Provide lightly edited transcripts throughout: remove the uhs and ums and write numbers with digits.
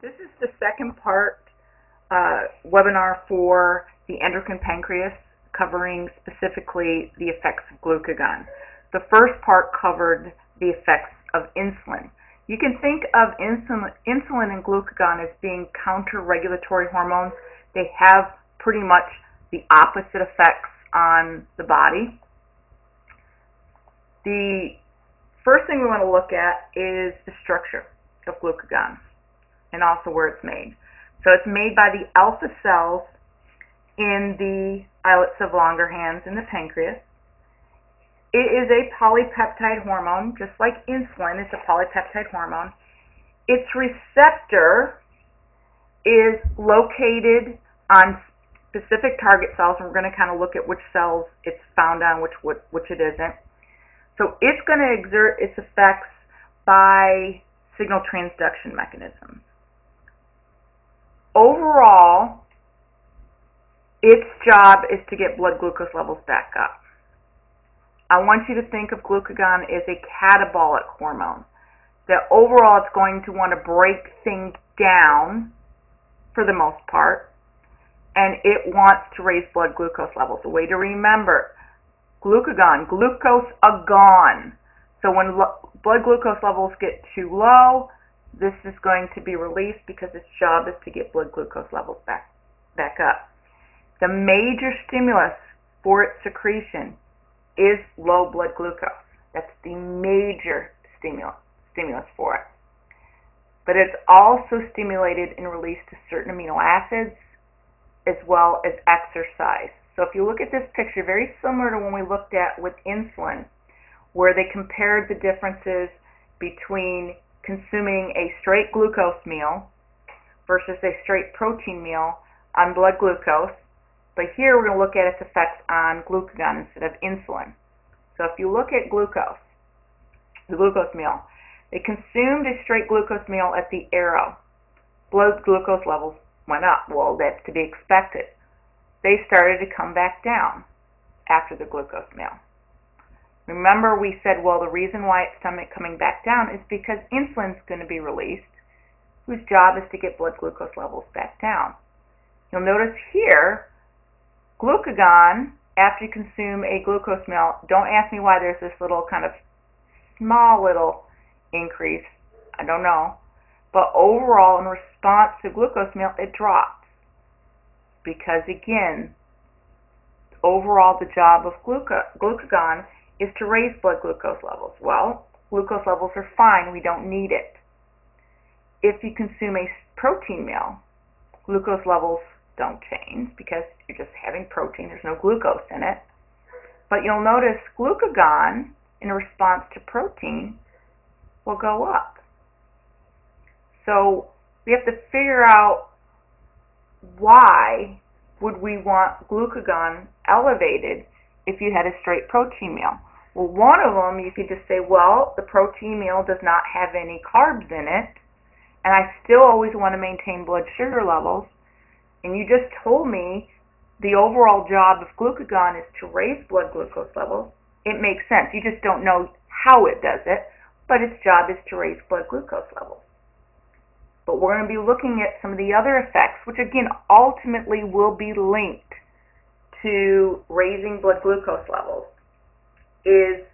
This is the second part webinar for the endocrine pancreas, covering specifically the effects of glucagon. The first part covered the effects of insulin. You can think of insulin and glucagon as being counter-regulatory hormones. They have pretty much the opposite effects on the body. The first thing we want to look at is the structure of glucagon and also where it's made. So it's made by the alpha cells in the islets of Langerhans in the pancreas. It is a polypeptide hormone, just like insulin is a polypeptide hormone. Its receptor is located on specific target cells, and we're going to kind of look at which cells it's found on, which it isn't. So it's going to exert its effects by signal transduction mechanisms. Overall, its job is to get blood glucose levels back up. I want you to think of glucagon as a catabolic hormone. That overall it's going to want to break things down for the most part, and it wants to raise blood glucose levels. A way to remember, glucagon, glucose-agon. So when blood glucose levels get too low, this is going to be released because its job is to get blood glucose levels back up. The major stimulus for its secretion is low blood glucose. That's the major stimulus for it. But it's also stimulated and released to certain amino acids as well as exercise. So if you look at this picture, very similar to when we looked at with insulin, where they compared the differences between consuming a straight glucose meal versus a straight protein meal on blood glucose. But here we're going to look at its effects on glucagon instead of insulin. So if you look at glucose, the glucose meal, they consumed a straight glucose meal at the arrow. Blood glucose levels went up. Well, that's to be expected. They started to come back down after the glucose meal. Remember, we said, well, the reason why it's coming back down is because insulin's going to be released, whose job is to get blood glucose levels back down. You'll notice here, glucagon, after you consume a glucose meal, don't ask me why there's this little kind of small little increase. I don't know. But overall, in response to glucose meal, it drops. Because again, overall the job of glucagon is to raise blood glucose levels. Well, glucose levels are fine. We don't need it. If you consume a protein meal, glucose levels don't change because you're just having protein. There's no glucose in it. But you'll notice glucagon, in response to protein, will go up. So we have to figure out why would we want glucagon elevated if you had a straight protein meal. Well, one of them, you could just say, well, the protein meal does not have any carbs in it, and I still always want to maintain blood sugar levels. And you just told me the overall job of glucagon is to raise blood glucose levels. It makes sense. You just don't know how it does it, but its job is to raise blood glucose levels. But we're going to be looking at some of the other effects, which again ultimately will be linked to raising blood glucose levels. Is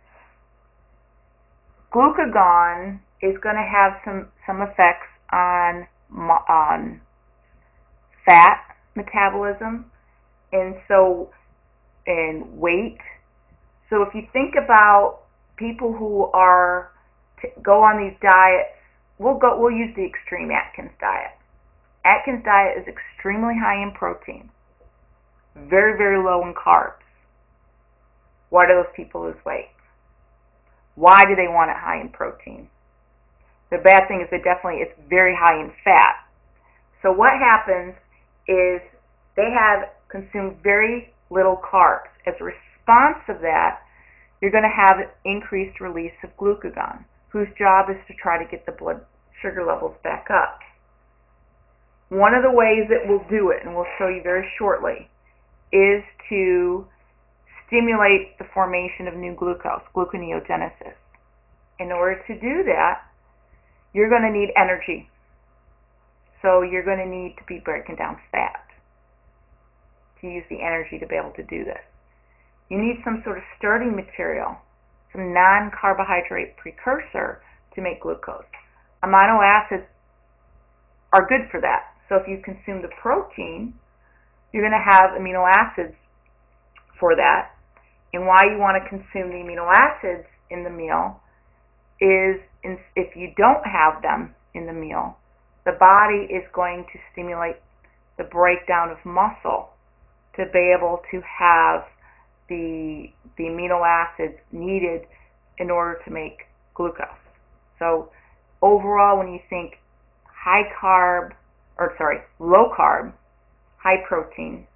glucagon is going to have some effects on fat metabolism and weight. So if you think about people who go on these diets, we'll use the extreme Atkins diet. Atkins diet is extremely high in protein, very, very low in carbs. Why do those people lose weight? Why do they want it high in protein? The bad thing is it's very high in fat. So what happens is they have consumed very little carbs. As a response of that, you're going to have an increased release of glucagon, whose job is to try to get the blood sugar levels back up. One of the ways that we'll do it, and we'll show you very shortly, is to stimulate the formation of new glucose, gluconeogenesis. In order to do that, you're going to need energy. So you're going to need to be breaking down fat to use the energy to be able to do this. You need some sort of starting material, some non-carbohydrate precursor to make glucose. Amino acids are good for that. So if you consume the protein, you're going to have amino acids for that. And why you want to consume the amino acids in the meal is if you don't have them in the meal, the body is going to stimulate the breakdown of muscle to be able to have the amino acids needed in order to make glucose. So overall, when you think low carb, high protein,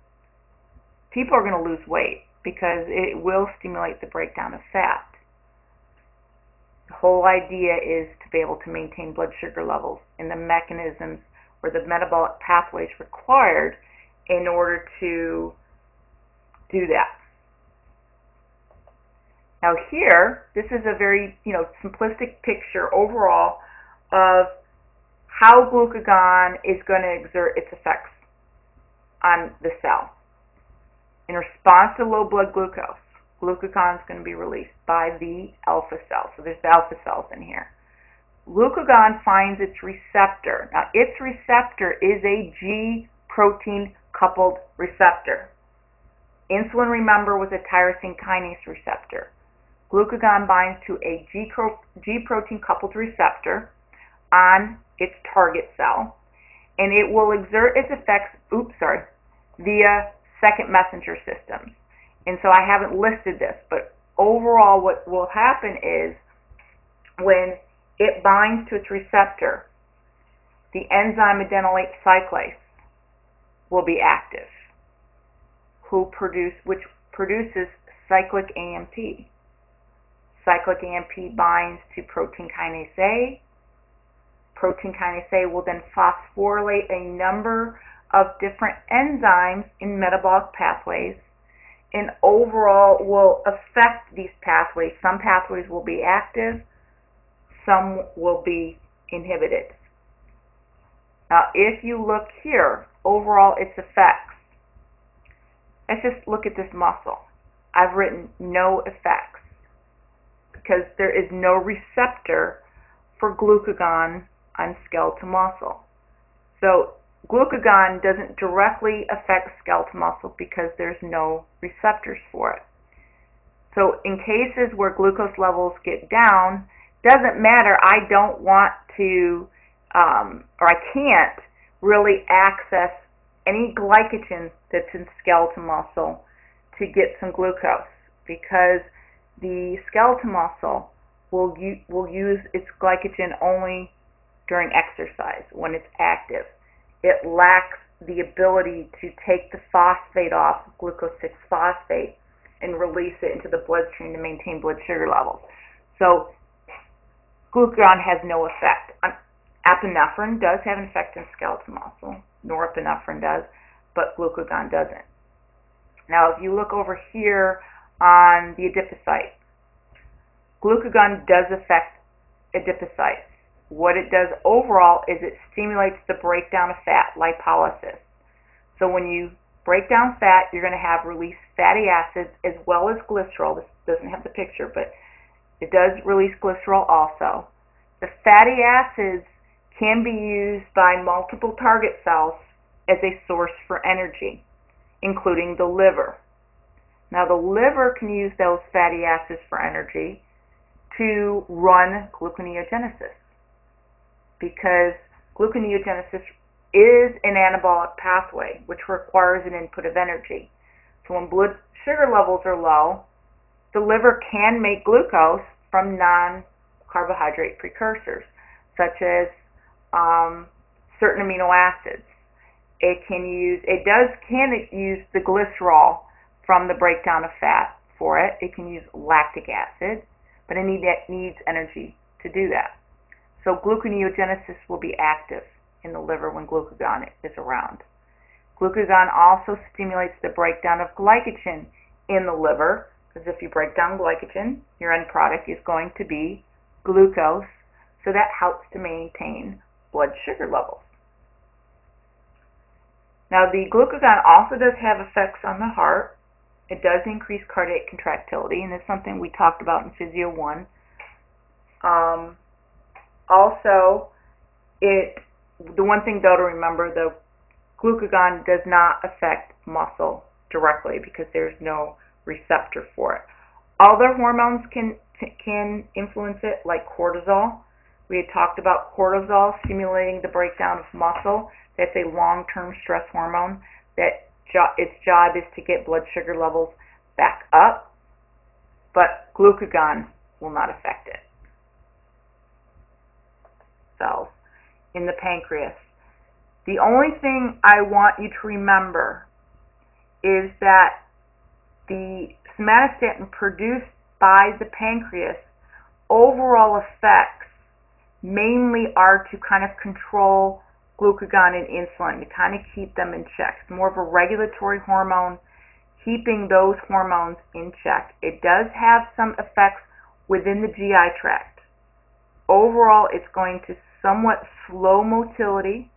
people are going to lose weight because it will stimulate the breakdown of fat. The whole idea is to be able to maintain blood sugar levels and the mechanisms or the metabolic pathways required in order to do that. Now here, this is a very simplistic picture overall of how glucagon is going to exert its effects on the cell. In response to low blood glucose, glucagon is going to be released by the alpha cell. So there's the alpha cells in here. Glucagon finds its receptor. Now its receptor is a G protein coupled receptor. Insulin, remember, was a tyrosine kinase receptor. Glucagon binds to a G protein coupled receptor on its target cell, and it will exert its effects via second messenger systems. And so I haven't listed this, but overall what will happen is when it binds to its receptor, the enzyme adenylate cyclase will be active, which produces cyclic AMP. Cyclic AMP binds to protein kinase A. Protein kinase A will then phosphorylate a number of different enzymes in metabolic pathways, and overall will affect these pathways. Some pathways will be active, some will be inhibited. Now, if you look here, overall its effects, let's just look at this muscle. I've written no effects because there is no receptor for glucagon on skeletal muscle. So glucagon doesn't directly affect skeletal muscle because there's no receptors for it. So in cases where glucose levels get down, doesn't matter, I don't want to, or I can't really access any glycogen that's in skeletal muscle to get some glucose, because the skeletal muscle will use its glycogen only during exercise when it's active. It lacks the ability to take the phosphate off, glucose 6-phosphate, and release it into the bloodstream to maintain blood sugar levels. So glucagon has no effect. Epinephrine does have an effect in skeletal muscle. Norepinephrine does, but glucagon doesn't. Now, if you look over here on the adipocyte, glucagon does affect adipocytes. What it does overall is it stimulates the breakdown of fat, lipolysis. So when you break down fat, you're going to have released fatty acids as well as glycerol. This doesn't have the picture, but it does release glycerol also. The fatty acids can be used by multiple target cells as a source for energy, including the liver. Now, the liver can use those fatty acids for energy to run gluconeogenesis, because gluconeogenesis is an anabolic pathway which requires an input of energy. So when blood sugar levels are low, the liver can make glucose from non-carbohydrate precursors, such as certain amino acids. It can use the glycerol from the breakdown of fat for it. It can use lactic acid, but it needs energy to do that. So gluconeogenesis will be active in the liver when glucagon is around. Glucagon also stimulates the breakdown of glycogen in the liver, because if you break down glycogen, your end product is going to be glucose, so that helps to maintain blood sugar levels. Now, the glucagon also does have effects on the heart. It does increase cardiac contractility, and it's something we talked about in Physio 1. Also, the one thing though to remember, the glucagon does not affect muscle directly because there's no receptor for it. Other hormones can influence it, like cortisol. We had talked about cortisol stimulating the breakdown of muscle. That's a long-term stress hormone that its job is to get blood sugar levels back up, but glucagon will not affect it. Cells in the pancreas. The only thing I want you to remember is that the somatostatin produced by the pancreas overall effects mainly are to kind of control glucagon and insulin, to kind of keep them in check. It's more of a regulatory hormone, keeping those hormones in check. It does have some effects within the GI tract. Overall, it's going to somewhat slow motility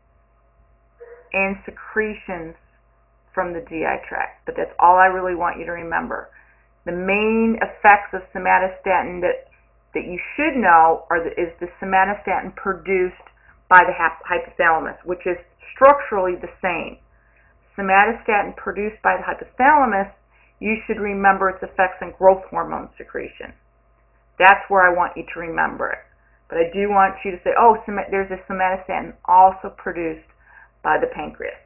and secretions from the GI tract, but that's all I really want you to remember. The main effects of somatostatin that you should know is the somatostatin produced by the hypothalamus, which is structurally the same. Somatostatin produced by the hypothalamus, you should remember its effects on growth hormone secretion. That's where I want you to remember it. But I do want you to say, oh, there's a somatostatin also produced by the pancreas.